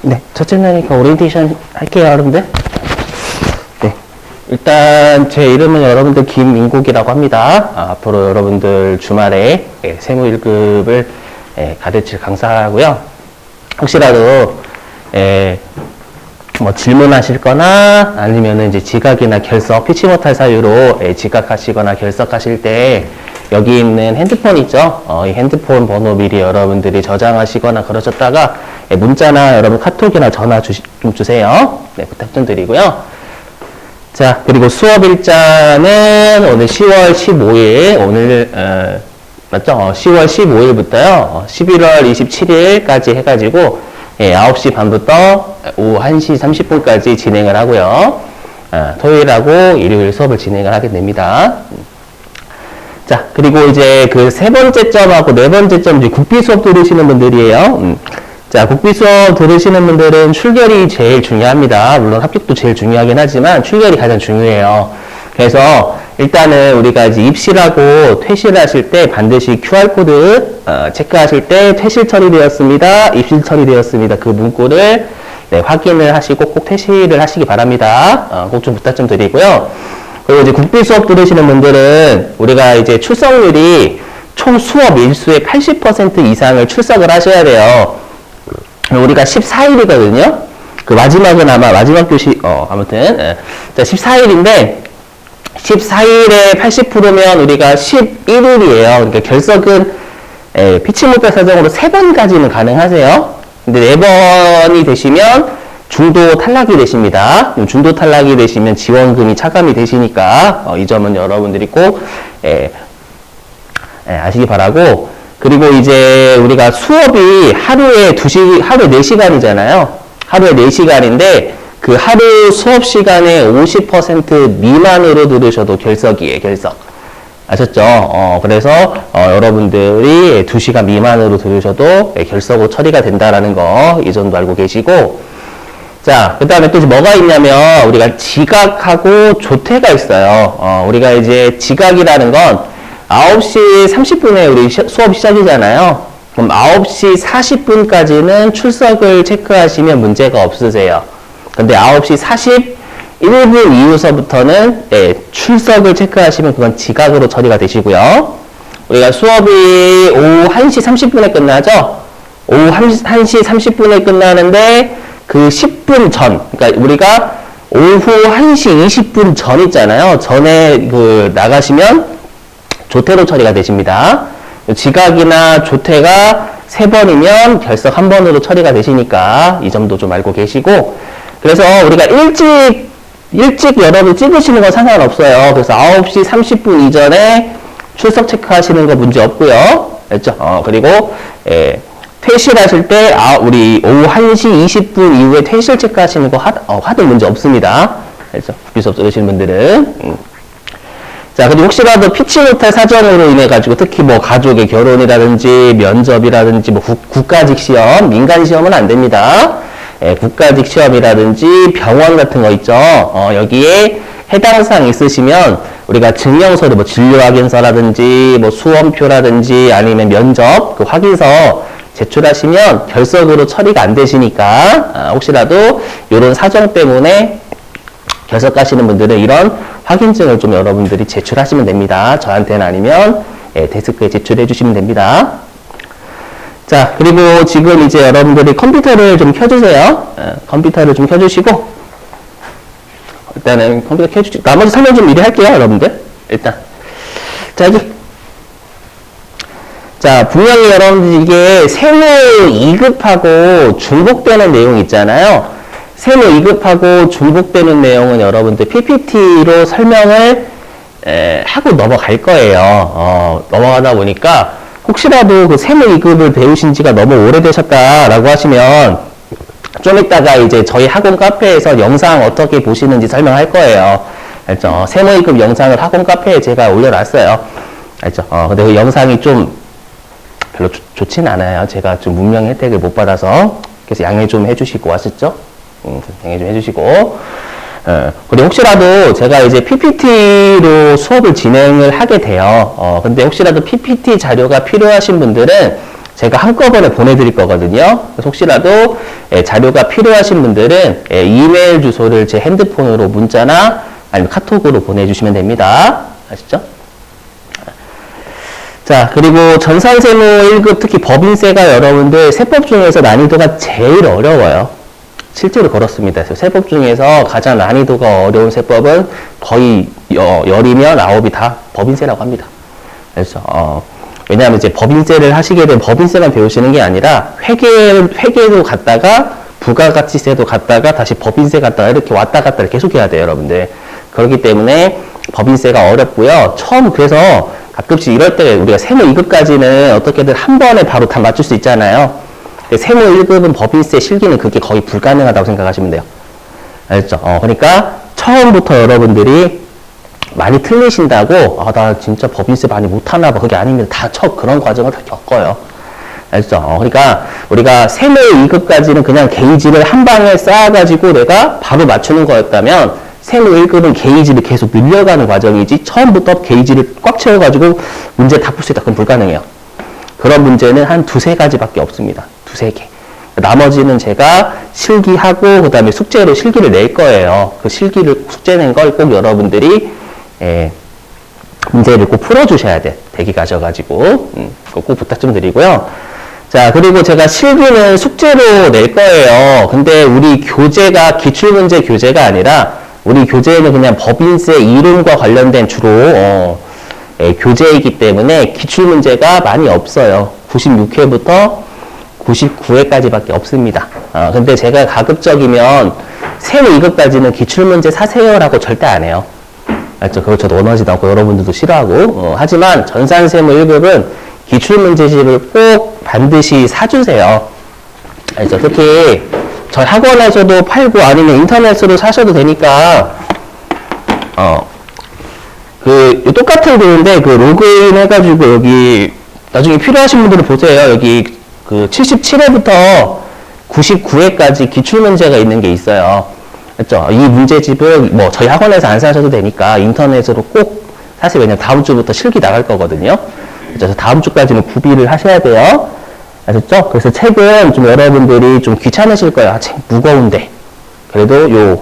네, 첫째 날이니까 오리엔테이션 할게요, 여러분들. 네, 일단 제 이름은 여러분들 김민국이라고 합니다. 앞으로 여러분들 주말에 세무 1급을 가르칠 강사고요. 혹시라도 뭐 질문하실 거나 아니면은 이제 지각이나 결석, 피치 못할 사유로 지각하시거나 결석하실 때 여기 있는 핸드폰 있죠? 이 핸드폰 번호 미리 여러분들이 저장하시거나 그러셨다가 문자나 여러분 카톡이나 전화 좀 주세요. 네, 부탁 좀 드리고요. 자, 그리고 수업 일자는 오늘 10월 15일, 오늘, 맞죠? 10월 15일부터요, 11월 27일까지 해가지고, 9시 반부터 오후 1시 30분까지 진행을 하고요. 토요일하고 일요일 수업을 진행을 하게 됩니다. 자, 그리고 이제 그 세 번째 점하고 네 번째 점, 이제 국비 수업 들으시는 분들이에요. 자, 국비 수업 들으시는 분들은 출결이 제일 중요합니다. 물론 합격도 제일 중요하긴 하지만 출결이 가장 중요해요. 그래서 일단은 우리가 이제 입실하고 퇴실하실 때 반드시 QR코드 체크하실 때 퇴실 처리되었습니다. 입실 처리되었습니다. 그 문구를 확인을 하시고 꼭 퇴실을 하시기 바랍니다. 꼭 좀 부탁 좀 드리고요. 그리고 이제 국비 수업 들으시는 분들은 우리가 이제 출석률이 총 수업 일수의 80% 이상을 출석을 하셔야 돼요. 우리가 14일이거든요. 그 마지막은 아마 마지막 교시, 아무튼. 자, 14일인데, 14일에 80%면 우리가 11일이에요. 그러니까 결석은, 피치 못할 사정으로 3번까지는 가능하세요. 근데 4번이 되시면 중도 탈락이 되십니다. 중도 탈락이 되시면 지원금이 차감이 되시니까, 이 점은 여러분들이 꼭, 아시기 바라고, 그리고 이제 우리가 수업이 하루에 4시간이잖아요. 하루에 4시간인데 그 하루 수업 시간의 50% 미만으로 들으셔도 결석이에요, 결석. 아셨죠? 그래서 여러분들이 2시간 미만으로 들으셔도 결석으로 처리가 된다라는 거, 이 점도 알고 계시고. 자, 그 다음에 또 뭐가 있냐면 우리가 지각하고 조퇴가 있어요. 우리가 이제 지각이라는 건 9시 30분에 우리 수업 시작이잖아요. 그럼 9시 40분까지는 출석을 체크하시면 문제가 없으세요. 근데 9시 41분 이후서부터는 출석을 체크하시면 그건 지각으로 처리가 되시고요. 우리가 수업이 오후 1시 30분에 끝나죠? 오후 1시 30분에 끝나는데 그 10분 전, 그러니까 우리가 오후 1시 20분 전 있잖아요. 전에 그 나가시면 조퇴로 처리가 되십니다. 지각이나 조퇴가 3번이면 결석 1번으로 처리가 되시니까 이 점도 좀 알고 계시고. 그래서 우리가 일찍 여러분 찍으시는 건 상관없어요. 그래서 9시 30분 이전에 출석 체크하시는 거 문제 없고요. 알죠? 그리고 퇴실하실 때 우리 오후 1시 20분 이후에 퇴실 체크하시는 거 하도 문제 없습니다. 알죠? 국비 수업 들으시는 분들은. 자, 근데 혹시라도 피치 못할 사정으로 인해가지고 특히 뭐 가족의 결혼이라든지 면접이라든지 뭐 국가직 시험, 민간 시험은 안 됩니다. 국가직 시험이라든지 병원 같은 거 있죠. 여기에 해당 사항 있으시면 우리가 증명서를 뭐 진료 확인서라든지 뭐 수험표라든지 아니면 면접 그 확인서 제출하시면 결석으로 처리가 안 되시니까 혹시라도 이런 사정 때문에 결석하시는 분들은 이런 확인증을 좀 여러분들이 제출하시면 됩니다. 저한테는 아니면 데스크에 제출해 주시면 됩니다. 자, 그리고 지금 이제 여러분들이 컴퓨터를 좀 켜주세요. 컴퓨터를 좀 켜주시고 일단은 컴퓨터 켜주시고 나머지 설명 좀 미리 할게요, 여러분들. 일단 자, 여기 자, 분명히 여러분들 이게 세무 2급하고 중복되는 내용 있잖아요. 세무 2급하고 중복되는 내용은 여러분들 PPT로 설명을 하고 넘어갈 거예요. 넘어가다 보니까 혹시라도 그 세무 2급을 배우신 지가 너무 오래되셨다라고 하시면 좀 이따가 이제 저희 학원 카페에서 영상 어떻게 보시는지 설명할 거예요. 알죠? 세무 2급 영상을 학원 카페에 제가 올려놨어요. 알죠? 근데 그 영상이 좀 별로 좋진 않아요. 제가 좀 문명 혜택을 못 받아서. 그래서 양해 좀 해주시고 아셨죠? 양해 좀 해주시고. 그리고 혹시라도 제가 이제 PPT로 수업을 진행을 하게 돼요. 근데 혹시라도 PPT 자료가 필요하신 분들은 제가 한꺼번에 보내드릴 거거든요. 혹시라도 자료가 필요하신 분들은 이메일 주소를 제 핸드폰으로 문자나 아니면 카톡으로 보내주시면 됩니다. 아시죠? 자, 그리고 전산세무 1급 특히 법인세가 여러분들 세법 중에서 난이도가 제일 어려워요. 실제로 그렇습니다. 세법 중에서 가장 난이도가 어려운 세법은 거의 10이면 9이 다 법인세라고 합니다. 그래서 왜냐하면 이제 법인세를 하시게 되면 법인세만 배우시는 게 아니라 회계도 갔다가 부가가치세도 갔다가 다시 법인세 갔다가 이렇게 왔다 갔다 계속 해야 돼요, 여러분들. 그렇기 때문에 법인세가 어렵고요. 처음 그래서 가끔씩 이럴 때 우리가 세무 2급까지는 어떻게든 한 번에 바로 다 맞출 수 있잖아요. 세무 1급은 법인세 실기는 그게 거의 불가능하다고 생각하시면 돼요. 알죠? 그러니까 처음부터 여러분들이 많이 틀리신다고 나 진짜 법인세 많이 못하나 봐. 그게 아닙니다. 다 그런 과정을 다 겪어요. 알죠? 그러니까 우리가 세무 2급까지는 그냥 게이지를 한 방에 쌓아가지고 내가 바로 맞추는 거였다면 세무 1급은 게이지를 계속 늘려가는 과정이지 처음부터 게이지를 꽉 채워가지고 문제 다 풀 수 있다. 그건 불가능해요. 그런 문제는 한 두세 가지밖에 없습니다. 두세 개. 나머지는 제가 실기하고 그 다음에 숙제로 실기를 낼 거예요. 그 실기를 숙제 낸 걸 꼭 여러분들이 문제를 꼭 풀어주셔야 돼. 대기 가셔가지고 그거 꼭 부탁 좀 드리고요. 자, 그리고 제가 실기는 숙제로 낼 거예요. 근데 우리 교재가 기출문제 교재가 아니라 우리 교재는 그냥 법인세 이론과 관련된 주로 교재이기 때문에 기출문제가 많이 없어요. 96회부터 99회까지밖에 없습니다. 근데 제가 가급적이면 세무 2급까지는 기출문제 사세요라고 절대 안 해요. 알죠? 그거 저도 원하지도 않고 여러분들도 싫어하고 하지만 전산세무 1급은 기출문제집을 꼭 반드시 사주세요. 알죠? 특히 저희 학원에서도 팔고 아니면 인터넷으로 사셔도 되니까 똑같은 글인데 그 로그인 해가지고 여기 나중에 필요하신 분들은 보세요. 여기 그 77회부터 99회까지 기출문제가 있는 게 있어요. 그렇죠? 이 문제집은 뭐 저희 학원에서 안 사셔도 되니까 인터넷으로 꼭 사실 왜냐면 다음 주부터 실기 나갈 거거든요. 그래서 다음 주까지는 구비를 하셔야 돼요. 아셨죠? 그래서 책은 좀 여러분들이 좀 귀찮으실 거예요. 책 무거운데. 그래도 요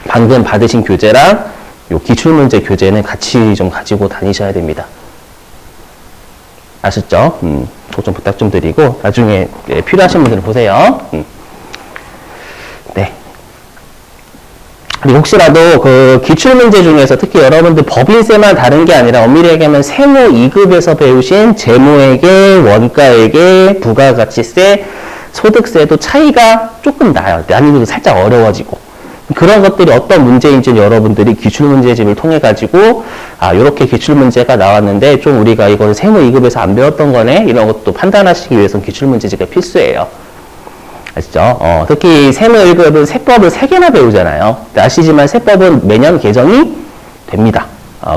방금 받으신 교재랑 요 기출문제 교재는 같이 좀 가지고 다니셔야 됩니다. 아셨죠? 그거 좀 부탁 좀 드리고 나중에 필요하신 분들은 보세요. 네. 그리고 혹시라도 그 기출문제 중에서 특히 여러분들 법인세만 다른 게 아니라 엄밀히 얘기하면 세무 2급에서 배우신 재무회계, 원가회계, 부가가치세, 소득세도 차이가 조금 나요. 난이도도 살짝 어려워지고. 그런 것들이 어떤 문제인지는 여러분들이 기출문제집을 통해 가지고 요렇게 기출문제가 나왔는데 좀 우리가 이걸 세무 2급에서 안 배웠던 거네 이런 것도 판단하시기 위해서는 기출문제집이 필수예요. 아시죠? 특히 세무 1급은 세법을 3개나 배우잖아요. 아시지만 세법은 매년 개정이 됩니다.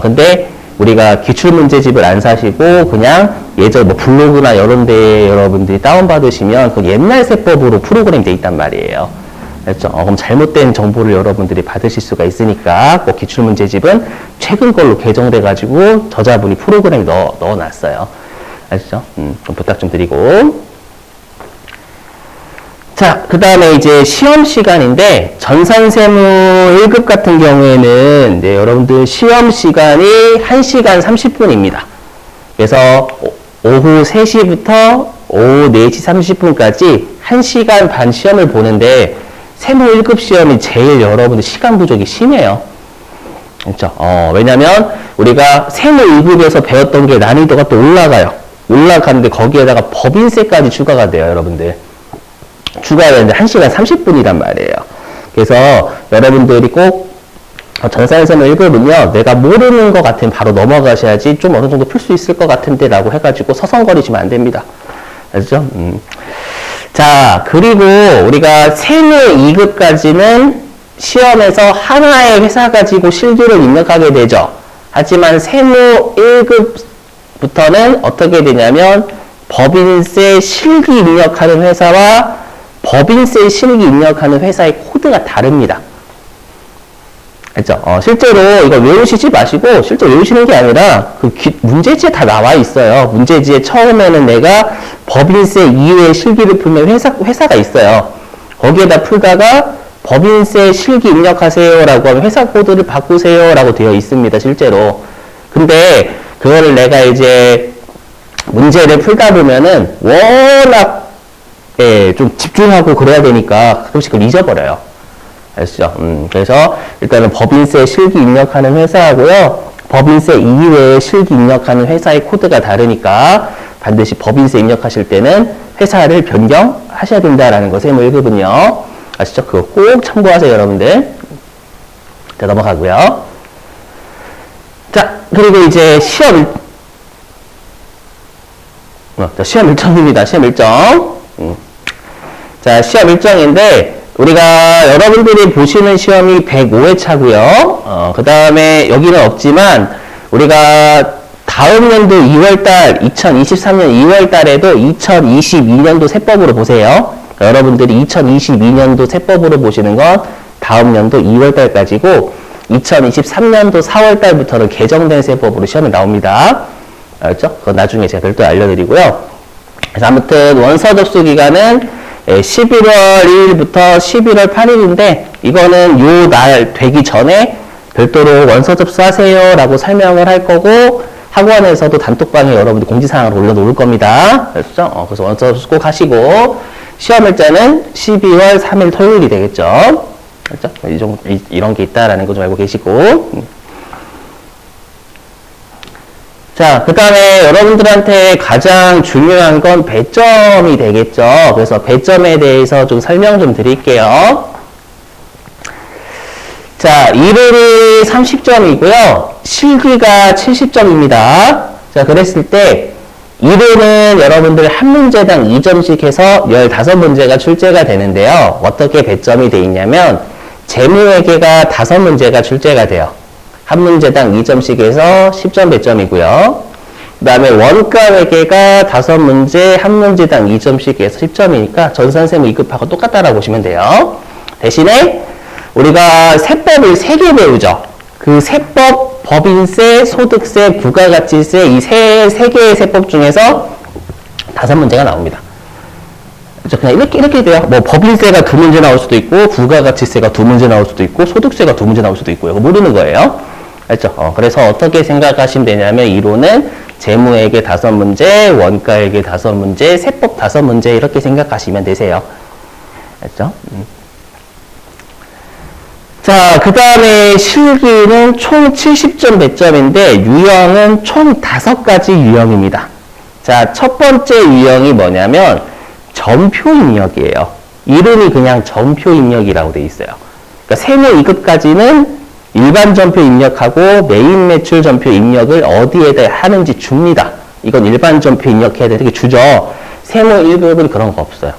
근데 우리가 기출문제집을 안 사시고 그냥 예전 뭐 블로그나 이런 데 여러분들이 다운받으시면 그 옛날 세법으로 프로그램이 돼 있단 말이에요. 그렇죠? 그럼 잘못된 정보를 여러분들이 받으실 수가 있으니까 꼭 기출문제집은 최근 걸로 개정돼가지고 저자분이 프로그램에 넣어놨어요. 아시죠? 좀 부탁 좀 드리고. 자, 그 다음에 이제 시험 시간인데, 전산세무 1급 같은 경우에는, 여러분들 시험 시간이 1시간 30분입니다. 그래서 오후 3시부터 오후 4시 30분까지 1시간 반 시험을 보는데, 세무 1급 시험이 제일 여러분들 시간 부족이 심해요. 그렇죠? 왜냐면, 우리가 세무 2급에서 배웠던 게 난이도가 또 올라가요. 올라가는데 거기에다가 법인세까지 추가가 돼요, 여러분들. 추가해야 되는데 1시간 30분이란 말이에요. 그래서 여러분들이 꼭 전산세무 1급은요, 내가 모르는 것 같으면 바로 넘어가셔야지 좀 어느 정도 풀 수 있을 것 같은데 라고 해가지고 서성거리시면 안 됩니다. 알죠? 자, 그리고 우리가 세무 2급까지는 시험에서 하나의 회사 가지고 실기를 입력하게 되죠. 하지만 세무 1급부터는 어떻게 되냐면 법인세 실기 입력하는 회사와 법인세 실기 입력하는 회사의 코드가 다릅니다. 알죠? 실제로 이거 외우시지 마시고, 실제 외우시는 게 아니라, 문제지에 다 나와 있어요. 문제지에 처음에는 내가 법인세 이외의 실기를 풀면 회사가 있어요. 거기에다 풀다가, 법인세 실기 입력하세요라고 하면 회사 코드를 바꾸세요라고 되어 있습니다. 실제로. 근데, 그거를 내가 이제, 문제를 풀다 보면은, 워낙, 좀 집중하고 그래야 되니까, 가끔씩 그걸 잊어버려요. 아시죠? 그래서 일단은 법인세 실기 입력하는 회사하고요. 법인세 이외에 실기 입력하는 회사의 코드가 다르니까 반드시 법인세 입력하실 때는 회사를 변경하셔야 된다라는 거 세무 1급은요. 아시죠? 그거 꼭 참고하세요, 여러분들. 자, 넘어가고요. 자, 그리고 이제 시험 일정입니다. 시험 일정. 자, 시험 일정인데 우리가 여러분들이 보시는 시험이 105회차고요. 그 다음에 여기는 없지만 우리가 다음 연도 2월달 2023년 2월달에도 2022년도 세법으로 보세요. 그러니까 여러분들이 2022년도 세법으로 보시는 건 다음 연도 2월달까지고 2023년도 4월달부터는 개정된 세법으로 시험이 나옵니다. 알죠? 그건 나중에 제가 별도로 알려드리고요. 그래서 아무튼 원서 접수 기간은 11월 2일부터 11월 8일인데 이거는 요 날 되기 전에 별도로 원서 접수하세요 라고 설명을 할 거고 학원에서도 단톡방에 여러분들 공지사항을 올려놓을 겁니다. 그렇죠? 그래서 원서 접수 꼭 하시고 시험 일자는 12월 3일 토요일이 되겠죠. 그렇죠? 이런 게 있다라는 거 좀 알고 계시고 자, 그 다음에 여러분들한테 가장 중요한 건 배점이 되겠죠. 그래서 배점에 대해서 좀 설명 좀 드릴게요. 자, 이론이 30점이고요. 실기가 70점입니다. 자, 그랬을 때 이론은 여러분들 한 문제당 2점씩 해서 15문제가 출제가 되는데요. 어떻게 배점이 돼 있냐면 재무회계가 5문제가 출제가 돼요. 한 문제당 2점씩 해서 10점 배점이고요. 그 다음에 원가회계가 5문제, 한 문제당 2점씩 해서 10점이니까 전산세무 2급하고 똑같다라고 보시면 돼요. 대신에 우리가 세법을 3개 배우죠. 그 세법, 법인세, 소득세, 부가가치세 이 세 개의 세법 중에서 5문제가 나옵니다. 그냥 이렇게 돼요. 뭐 법인세가 2문제 나올 수도 있고 부가가치세가 2문제 나올 수도 있고 소득세가 2문제 나올 수도 있고 이거 모르는 거예요. 알죠? 그래서 어떻게 생각하시면 되냐면 이론은 재무회계 5문제, 원가회계 5문제, 세법 5문제 이렇게 생각하시면 되세요. 알죠? 자, 그 다음에 실기는 총 70점 배점인데 유형은 총 5가지 유형입니다. 자, 첫 번째 유형이 뭐냐면 전표 입력이에요. 이름이 그냥 전표 입력이라고 돼 있어요. 그러니까 세무 2급까지는 일반 전표 입력하고 메인 매출 전표 입력을 어디에다 하는지 줍니다. 이건 일반 전표 입력해야 되는 게 주죠. 세무 1급은 그런 거 없어요.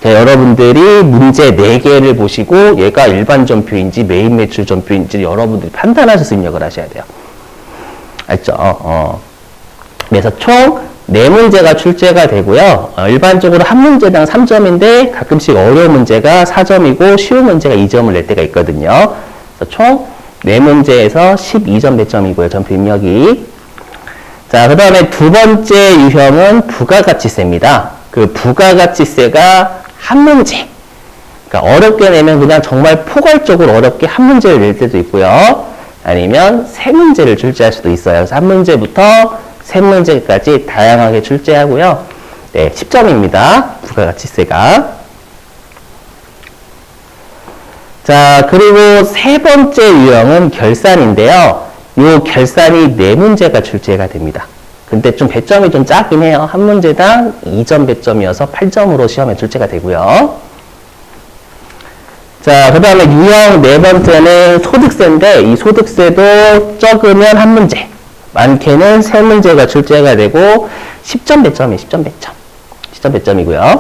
여러분들이 문제 4개를 보시고 얘가 일반 전표인지 메인 매출 전표인지 여러분들이 판단하셔서 입력을 하셔야 돼요. 알죠? 그래서 총 4문제가 출제가 되고요. 일반적으로 한 문제당 3점인데 가끔씩 어려운 문제가 4점이고 쉬운 문제가 2점을 낼 때가 있거든요. 그래서 총 4문제에서 12점 배점이고요. 전표 입력이. 자, 그 다음에 두 번째 유형은 부가가치세입니다. 그 부가가치세가 한 문제. 그러니까 어렵게 내면 그냥 정말 포괄적으로 어렵게 한 문제를 낼 때도 있고요. 아니면 3문제를 출제할 수도 있어요. 그래서 한 문제부터 3문제까지 다양하게 출제하고요. 네, 10점입니다. 부가가치세가. 자, 그리고 세 번째 유형은 결산인데요. 이 결산이 4문제가 출제가 됩니다. 근데 좀 배점이 좀 작긴 해요. 한 문제당 2점 배점이어서 8점으로 시험에 출제가 되고요. 자, 그 다음에 유형 4번째는 소득세인데 이 소득세도 적으면 한 문제, 많게는 3문제가 출제가 되고 10점 배점이에요. 10점 배점. 10점 배점이고요.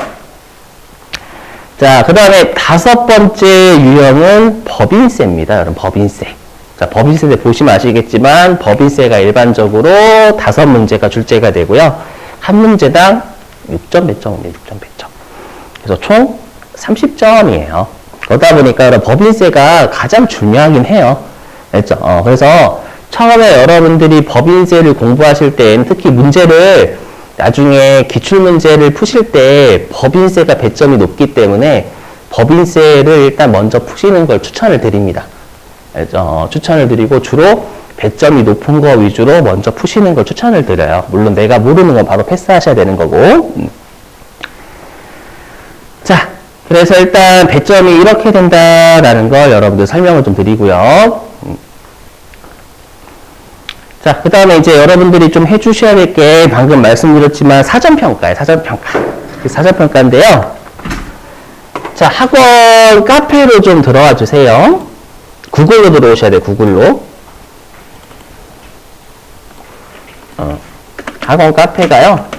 자, 그 다음에 5번째 유형은 법인세입니다. 여러분, 법인세. 자, 법인세 보시면 아시겠지만 법인세가 일반적으로 5문제가 출제가 되고요. 한 문제당 6점 배점입니다. 6점 배점. 그래서 총 30점이에요. 그러다 보니까 법인세가 가장 중요하긴 해요. 알죠? 그래서 처음에 여러분들이 법인세를 공부하실 땐 특히 문제를 나중에 기출문제를 푸실 때 법인세가 배점이 높기 때문에 법인세를 일단 먼저 푸시는 걸 추천을 드립니다. 알죠? 추천을 드리고 주로 배점이 높은 거 위주로 먼저 푸시는 걸 추천을 드려요. 물론 내가 모르는 건 바로 패스하셔야 되는 거고. 자, 그래서 일단 배점이 이렇게 된다라는 걸 여러분들 설명을 좀 드리고요. 자, 그 다음에 이제 여러분들이 좀 해주셔야 될 게 방금 말씀드렸지만 사전평가예요. 사전평가. 사전평가인데요. 자, 학원 카페로 좀 들어와 주세요. 구글로 들어오셔야 돼요. 구글로. 학원 카페가요.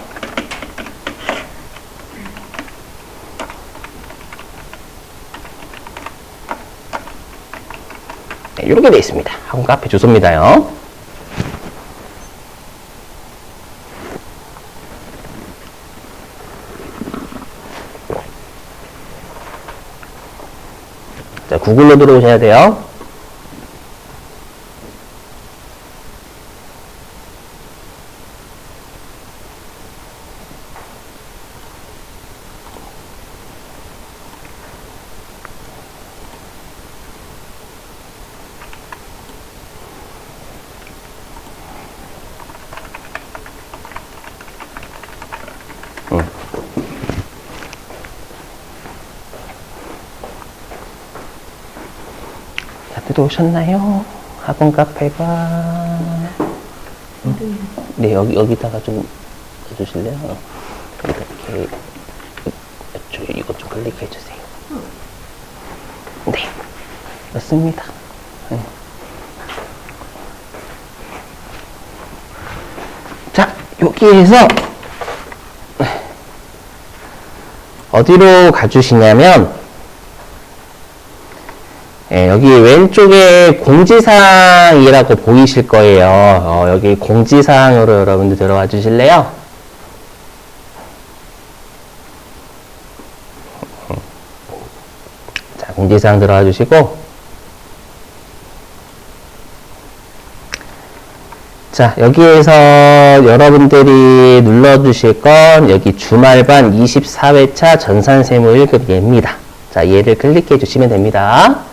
네, 이렇게 되어 있습니다. 학원 카페 주소입니다요. 자, 구글로 들어오셔야 돼요. 들어오셨나요? 학원 카페가 네, 여기다가 좀 해주실래요? 이렇게 이거 좀 클릭해 주세요. 네, 맞습니다. 네. 자, 여기에서 어디로 가주시냐면 예, 여기 왼쪽에 공지사항이라고 보이실 거예요. 여기 공지사항으로 여러분들 들어와 주실래요? 자, 공지사항 들어와 주시고, 자, 여기에서 여러분들이 눌러주실 건 여기 주말반 24회차 전산세무 1급 예입니다. 자, 얘를 클릭해 주시면 됩니다.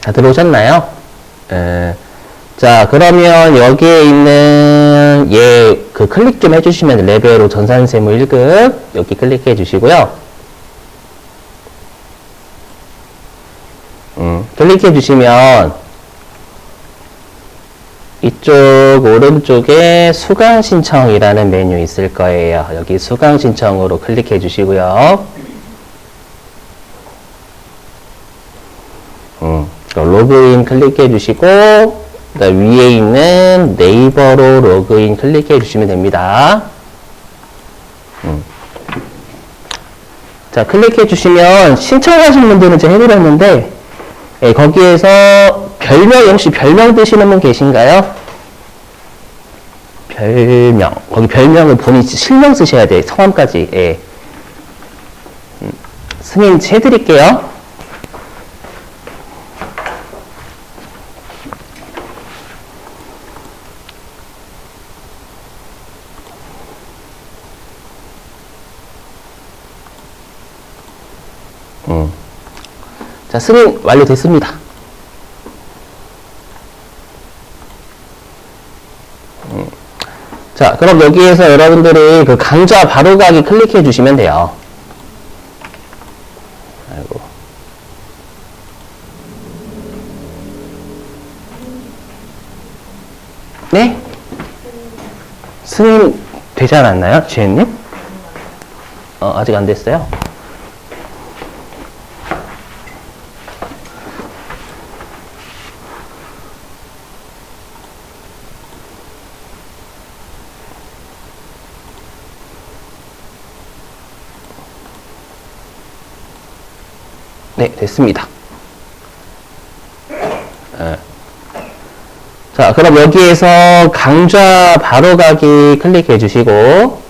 다 들어오셨나요? 자, 그러면 여기에 있는 그 클릭 좀 해주시면 레벨 5 전산세무 1급 여기 클릭해 주시고요. 클릭해 주시면 이쪽 오른쪽에 수강 신청이라는 메뉴 있을 거예요. 여기 수강 신청으로 클릭해 주시고요. 로그인 클릭해 주시고, 위에 있는 네이버로 로그인 클릭해 주시면 됩니다. 자, 클릭해 주시면 신청하신 분들은 제가 해드렸는데, 예, 거기에서 별명, 혹시 별명 드시는 분 계신가요? 별명. 거기 별명을 본인 실명 쓰셔야 돼요. 성함까지. 예. 승인 해드릴게요. 자, 승인 완료됐습니다. 자, 그럼 여기에서 여러분들이 그 강좌 바로가기 클릭해 주시면 돼요. 아이고. 네? 승인 되지 않았나요? 지혜님? 아직 안 됐어요? 네, 됐습니다. 네. 자, 그럼 여기에서 강좌 바로가기 클릭해 주시고,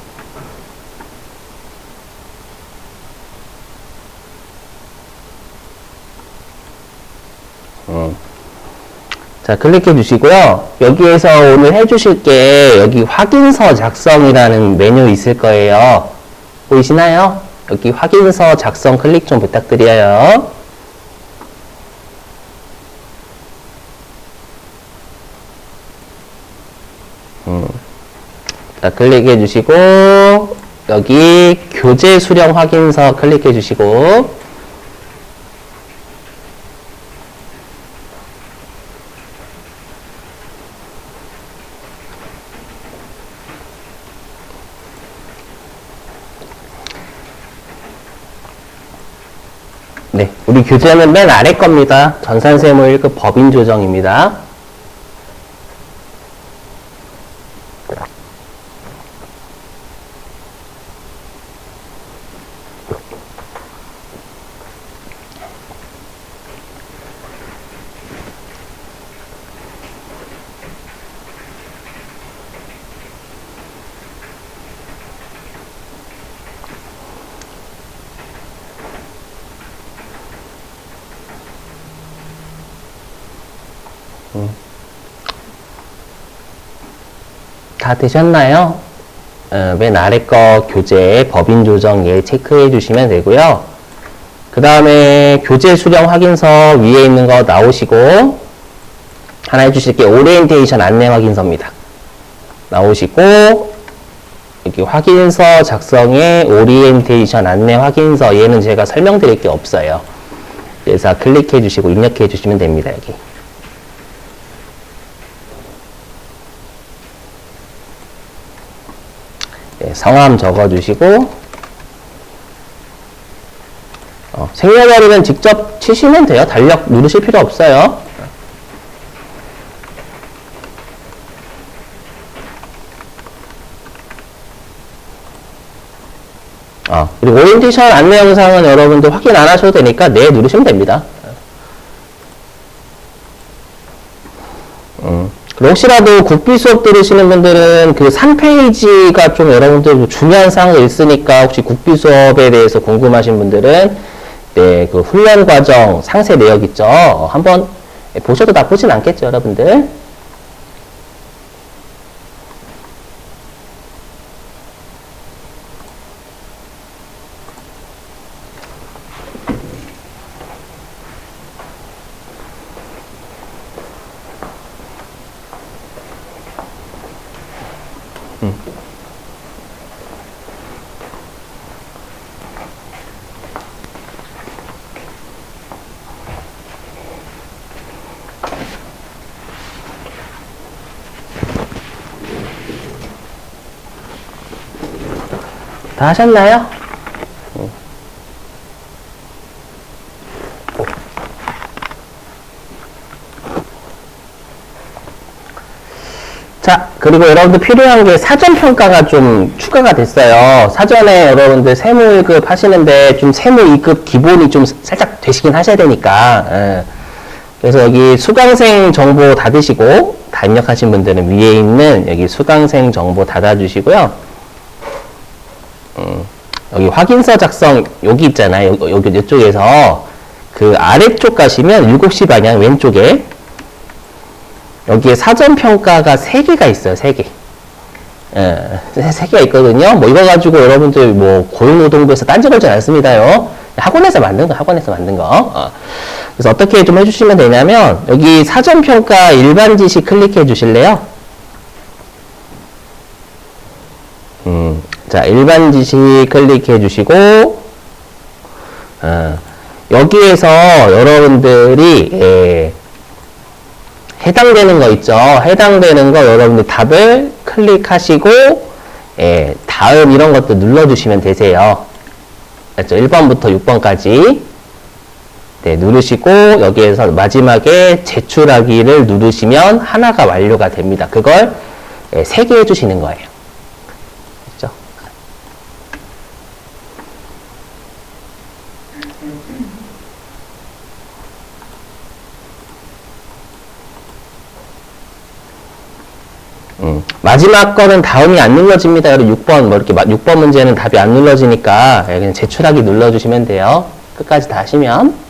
자, 클릭해 주시고요. 여기에서 오늘 해주실 게 여기 확인서 작성이라는 메뉴 있을 거예요. 보이시나요? 여기 확인서 작성 클릭 좀 부탁드려요. 자, 클릭해 주시고 여기 교재 수령 확인서 클릭해 주시고 네, 우리 교재는 맨 아래 겁니다. 전산세무 1급 법인 조정입니다. 다 되셨나요? 맨 아래 거 교재 법인 조정 예 체크해 주시면 되고요. 그 다음에 교재 수령 확인서 위에 있는 거 나오시고 하나 해주실 게 오리엔테이션 안내 확인서입니다. 나오시고 여기 확인서 작성에 오리엔테이션 안내 확인서 얘는 제가 설명드릴 게 없어요. 그래서 클릭해 주시고 입력해 주시면 됩니다. 여기. 성함 적어주시고 생년월일은 직접 치시면 돼요. 달력 누르실 필요 없어요. 그리고 오리엔테이션 안내 영상은 여러분들 확인 안 하셔도 되니까 네 누르시면 됩니다. 그리고 혹시라도 국비 수업 들으시는 분들은 그 3페이지가 좀 여러분들 중요한 사항이 있으니까 혹시 국비 수업에 대해서 궁금하신 분들은 네, 그 훈련 과정 상세 내역 있죠. 한번 보셔도 나쁘진 않겠죠, 여러분들. 다 하셨나요? 자, 그리고 여러분들 필요한 게 사전평가가 좀 추가가 됐어요. 사전에 여러분들 세무 1급 하시는데 좀 세무 2급 기본이 좀 살짝 되시긴 하셔야 되니까. 그래서 여기 수강생 정보 닫으시고, 다 입력하신 분들은 위에 있는 여기 수강생 정보 닫아주시고요. 여기 확인서 작성, 여기 있잖아요. 여기 이쪽에서 그 아래쪽 가시면 7시 방향 왼쪽에 여기에 사전평가가 3개가 있어요. 3개. 3개가 있거든요. 뭐 이거 가지고 여러분들 뭐 고용노동부에서 딴지 걸지 않습니다요. 학원에서 만든 거, 학원에서 만든 거. 그래서 어떻게 좀 해주시면 되냐면 여기 사전평가 일반 지식 클릭해 주실래요? 자, 일반 지식 클릭해 주시고, 여기에서 여러분들이, 해당되는 거 있죠? 해당되는 거 여러분들 답을 클릭하시고, 다음 이런 것도 눌러주시면 되세요. 그렇죠? 1번부터 6번까지. 네, 누르시고, 여기에서 마지막에 제출하기를 누르시면 하나가 완료가 됩니다. 그걸 3개 해주시는 거예요. 마지막 거는 다음이 안 눌러집니다. 여러분 6번, 뭐 이렇게 6번 문제는 답이 안 눌러지니까 그냥 제출하기 눌러주시면 돼요. 끝까지 다 하시면.